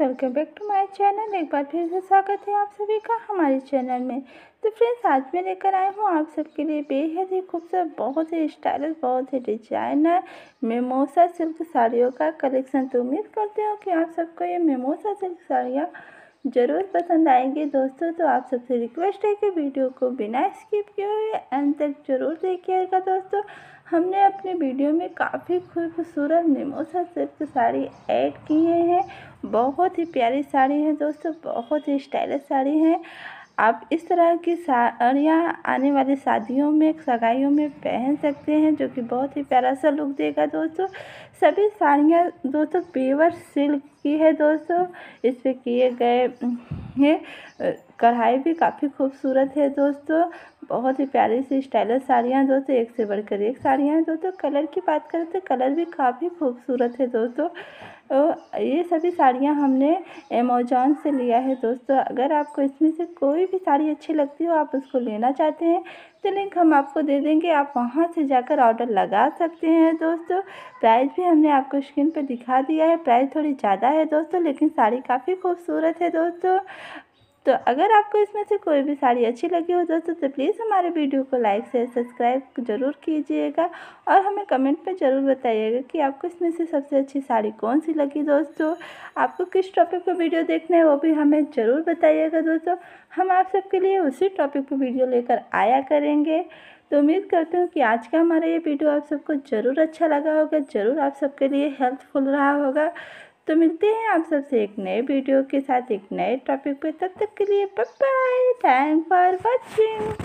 Welcome back to my channel. एक बार फिर से स्वागत है आप सभी का हमारे चैनल में। तो फ्रेंड्स, आज मैं लेकर आई हूँ आप सबके लिए बेहद ही खूबसूरत, बहुत ही स्टाइलिश, बहुत ही डिजाइनर मिमोसा सिल्क साड़ियों का कलेक्शन। तो उम्मीद करते हो कि आप सबको ये मिमोसा सिल्क साड़ियाँ ज़रूर पसंद आएंगी दोस्तों। तो आप सबसे रिक्वेस्ट है कि वीडियो को बिना स्किप किए हुए एंड तक ज़रूर देखिएगा दोस्तों। हमने अपने वीडियो में काफ़ी खूबसूरत मिमोसा सिल्क साड़ी ऐड किए हैं। बहुत ही प्यारी साड़ी है दोस्तों, बहुत ही स्टाइलिश साड़ी है। आप इस तरह की साड़ियाँ आने वाली शादियों में, सगाइयों में पहन सकते हैं, जो कि बहुत ही प्यारा सा लुक देगा दोस्तों। सभी साड़ियाँ दोस्तों पेवर सिल्क की है दोस्तों। इस पे किए गए ये कढ़ाई भी काफ़ी खूबसूरत है दोस्तों। बहुत ही प्यारी सी स्टाइलिश साड़ियाँ दोस्तों, एक से बढ़कर एक साड़ियाँ हैं दोस्तों। कलर की बात करें तो कलर भी काफ़ी खूबसूरत है दोस्तों। ये सभी साड़ियाँ हमने अमेज़ॉन से लिया है दोस्तों। अगर आपको इसमें से कोई भी साड़ी अच्छी लगती हो, आप उसको लेना चाहते हैं, तो लिंक हम आपको दे देंगे, आप वहां से जाकर ऑर्डर लगा सकते हैं दोस्तों। प्राइस भी हमने आपको स्क्रीन पर दिखा दिया है। प्राइस थोड़ी ज़्यादा है दोस्तों, लेकिन साड़ी काफ़ी खूबसूरत है दोस्तों। तो अगर आपको इसमें से कोई भी साड़ी अच्छी लगी हो दोस्तों, तो प्लीज़ हमारे वीडियो को लाइक शेयर सब्सक्राइब ज़रूर कीजिएगा और हमें कमेंट में ज़रूर बताइएगा कि आपको इसमें से सबसे अच्छी साड़ी कौन सी लगी दोस्तों। आपको किस टॉपिक पर वीडियो देखना है वो भी हमें ज़रूर बताइएगा दोस्तों। हम आप सबके लिए उसी टॉपिक पर वीडियो लेकर आया करेंगे। तो उम्मीद करती हूँ कि आज का हमारा ये वीडियो आप सबको ज़रूर अच्छा लगा होगा, ज़रूर आप सबके लिए हेल्पफुल रहा होगा। तो मिलते हैं आप सबसे एक नए वीडियो के साथ, एक नए टॉपिक पे। तब तक के लिए bye bye, thank for watching.